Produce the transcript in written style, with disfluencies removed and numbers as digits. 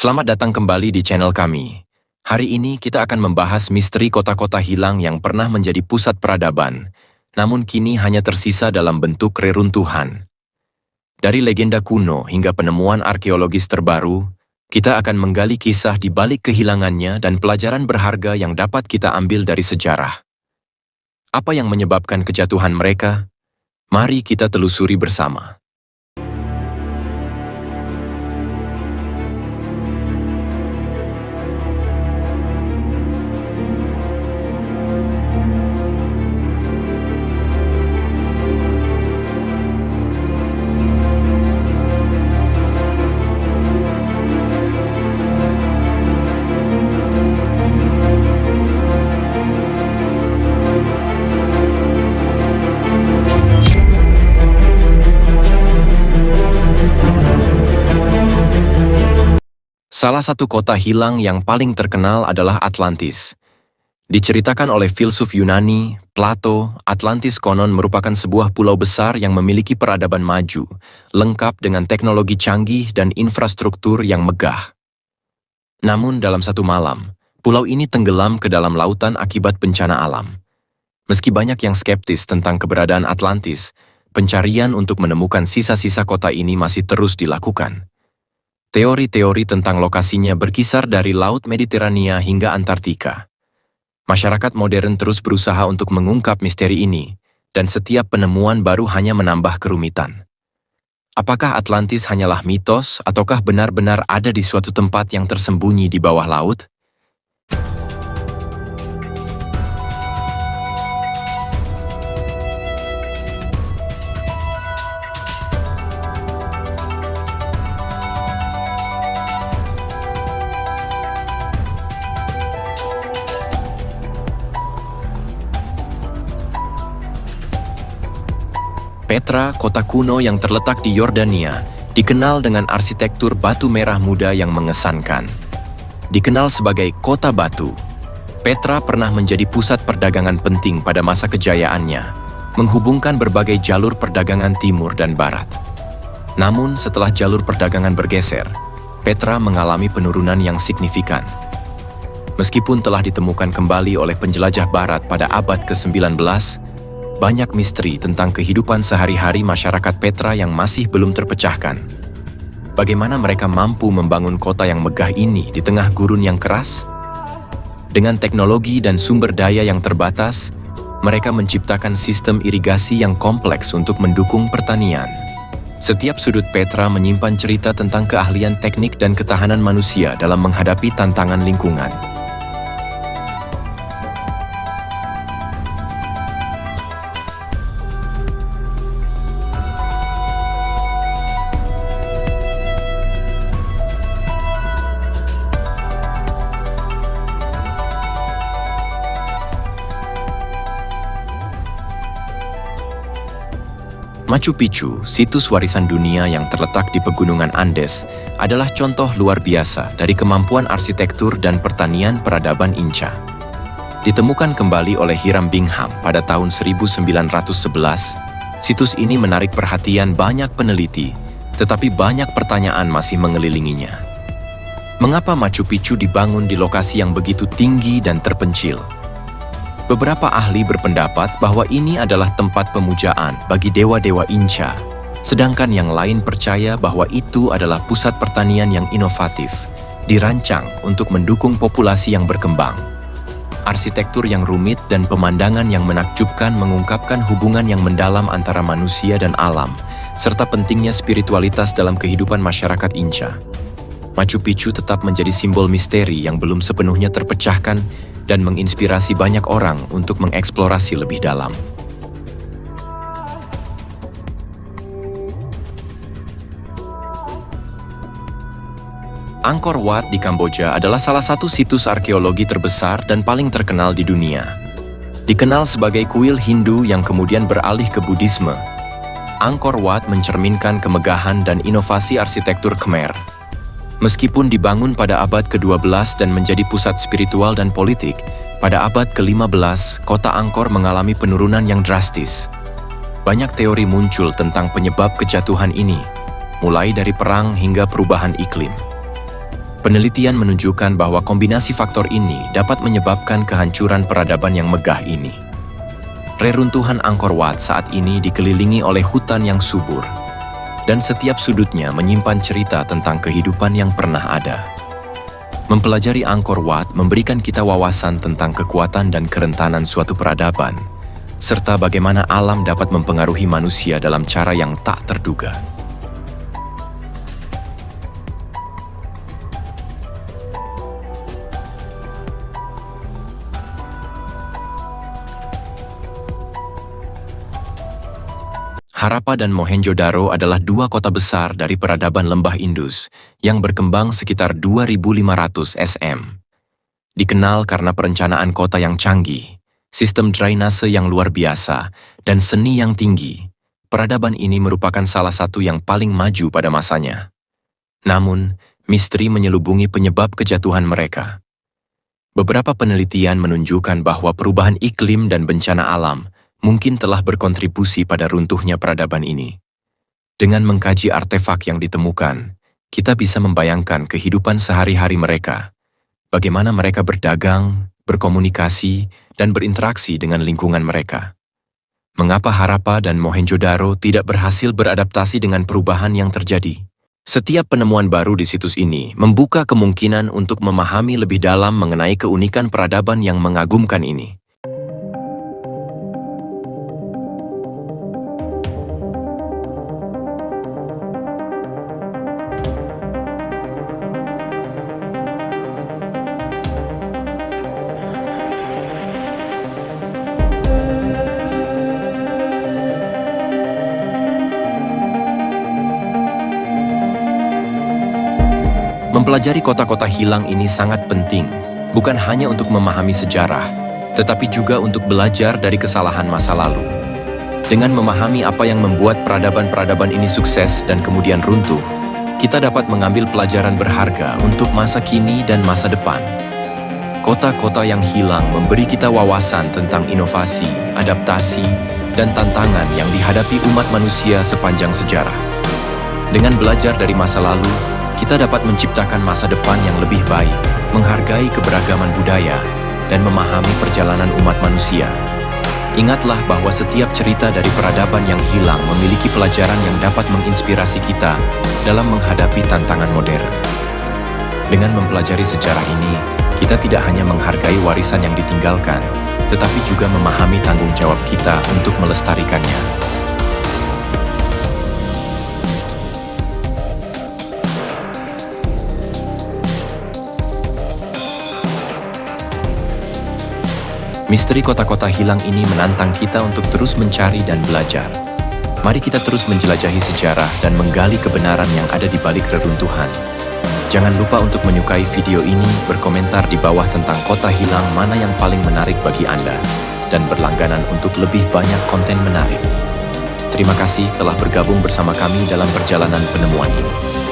Selamat datang kembali di channel kami. Hari ini kita akan membahas misteri kota-kota hilang yang pernah menjadi pusat peradaban, namun kini hanya tersisa dalam bentuk reruntuhan. Dari legenda kuno hingga penemuan arkeologis terbaru, kita akan menggali kisah di balik kehilangannya dan pelajaran berharga yang dapat kita ambil dari sejarah. Apa yang menyebabkan kejatuhan mereka? Mari kita telusuri bersama. Salah satu kota hilang yang paling terkenal adalah Atlantis. Diceritakan oleh filsuf Yunani, Plato, Atlantis konon merupakan sebuah pulau besar yang memiliki peradaban maju, lengkap dengan teknologi canggih dan infrastruktur yang megah. Namun dalam satu malam, pulau ini tenggelam ke dalam lautan akibat bencana alam. Meski banyak yang skeptis tentang keberadaan Atlantis, pencarian untuk menemukan sisa-sisa kota ini masih terus dilakukan. Teori-teori tentang lokasinya berkisar dari Laut Mediterania hingga Antartika. Masyarakat modern terus berusaha untuk mengungkap misteri ini, dan setiap penemuan baru hanya menambah kerumitan. Apakah Atlantis hanyalah mitos, ataukah benar-benar ada di suatu tempat yang tersembunyi di bawah laut? Petra, kota kuno yang terletak di Yordania, dikenal dengan arsitektur batu merah muda yang mengesankan. Dikenal sebagai kota batu, Petra pernah menjadi pusat perdagangan penting pada masa kejayaannya, menghubungkan berbagai jalur perdagangan timur dan barat. Namun setelah jalur perdagangan bergeser, Petra mengalami penurunan yang signifikan. Meskipun telah ditemukan kembali oleh penjelajah barat pada abad ke-19, banyak misteri tentang kehidupan sehari-hari masyarakat Petra yang masih belum terpecahkan. Bagaimana mereka mampu membangun kota yang megah ini di tengah gurun yang keras? Dengan teknologi dan sumber daya yang terbatas, mereka menciptakan sistem irigasi yang kompleks untuk mendukung pertanian. Setiap sudut Petra menyimpan cerita tentang keahlian teknik dan ketahanan manusia dalam menghadapi tantangan lingkungan. Machu Picchu, situs warisan dunia yang terletak di pegunungan Andes, adalah contoh luar biasa dari kemampuan arsitektur dan pertanian peradaban Inca. Ditemukan kembali oleh Hiram Bingham pada tahun 1911, situs ini menarik perhatian banyak peneliti, tetapi banyak pertanyaan masih mengelilinginya. Mengapa Machu Picchu dibangun di lokasi yang begitu tinggi dan terpencil? Beberapa ahli berpendapat bahwa ini adalah tempat pemujaan bagi dewa-dewa Inca, sedangkan yang lain percaya bahwa itu adalah pusat pertanian yang inovatif, dirancang untuk mendukung populasi yang berkembang. Arsitektur yang rumit dan pemandangan yang menakjubkan mengungkapkan hubungan yang mendalam antara manusia dan alam, serta pentingnya spiritualitas dalam kehidupan masyarakat Inca. Machu Picchu tetap menjadi simbol misteri yang belum sepenuhnya terpecahkan dan menginspirasi banyak orang untuk mengeksplorasi lebih dalam. Angkor Wat di Kamboja adalah salah satu situs arkeologi terbesar dan paling terkenal di dunia. Dikenal sebagai kuil Hindu yang kemudian beralih ke Buddhisme, Angkor Wat mencerminkan kemegahan dan inovasi arsitektur Khmer. Meskipun dibangun pada abad ke-12 dan menjadi pusat spiritual dan politik, pada abad ke-15, kota Angkor mengalami penurunan yang drastis. Banyak teori muncul tentang penyebab kejatuhan ini, mulai dari perang hingga perubahan iklim. Penelitian menunjukkan bahwa kombinasi faktor ini dapat menyebabkan kehancuran peradaban yang megah ini. Reruntuhan Angkor Wat saat ini dikelilingi oleh hutan yang subur, dan setiap sudutnya menyimpan cerita tentang kehidupan yang pernah ada. Mempelajari Angkor Wat memberikan kita wawasan tentang kekuatan dan kerentanan suatu peradaban, serta bagaimana alam dapat mempengaruhi manusia dalam cara yang tak terduga. Harappa dan Mohenjo-daro adalah dua kota besar dari peradaban lembah Indus yang berkembang sekitar 2.500 SM. Dikenal karena perencanaan kota yang canggih, sistem drainase yang luar biasa, dan seni yang tinggi, peradaban ini merupakan salah satu yang paling maju pada masanya. Namun, misteri menyelubungi penyebab kejatuhan mereka. Beberapa penelitian menunjukkan bahwa perubahan iklim dan bencana alam mungkin telah berkontribusi pada runtuhnya peradaban ini. Dengan mengkaji artefak yang ditemukan, kita bisa membayangkan kehidupan sehari-hari mereka, bagaimana mereka berdagang, berkomunikasi, dan berinteraksi dengan lingkungan mereka. Mengapa Harappa dan Mohenjo-daro tidak berhasil beradaptasi dengan perubahan yang terjadi? Setiap penemuan baru di situs ini membuka kemungkinan untuk memahami lebih dalam mengenai keunikan peradaban yang mengagumkan ini. Mempelajari kota-kota hilang ini sangat penting, bukan hanya untuk memahami sejarah, tetapi juga untuk belajar dari kesalahan masa lalu. Dengan memahami apa yang membuat peradaban-peradaban ini sukses dan kemudian runtuh, kita dapat mengambil pelajaran berharga untuk masa kini dan masa depan. Kota-kota yang hilang memberi kita wawasan tentang inovasi, adaptasi, dan tantangan yang dihadapi umat manusia sepanjang sejarah. Dengan belajar dari masa lalu, kita dapat menciptakan masa depan yang lebih baik, menghargai keberagaman budaya, dan memahami perjalanan umat manusia. Ingatlah bahwa setiap cerita dari peradaban yang hilang memiliki pelajaran yang dapat menginspirasi kita dalam menghadapi tantangan modern. Dengan mempelajari sejarah ini, kita tidak hanya menghargai warisan yang ditinggalkan, tetapi juga memahami tanggung jawab kita untuk melestarikannya. Misteri kota-kota hilang ini menantang kita untuk terus mencari dan belajar. Mari kita terus menjelajahi sejarah dan menggali kebenaran yang ada di balik reruntuhan. Jangan lupa untuk menyukai video ini, berkomentar di bawah tentang kota hilang mana yang paling menarik bagi Anda, dan berlangganan untuk lebih banyak konten menarik. Terima kasih telah bergabung bersama kami dalam perjalanan penemuan ini.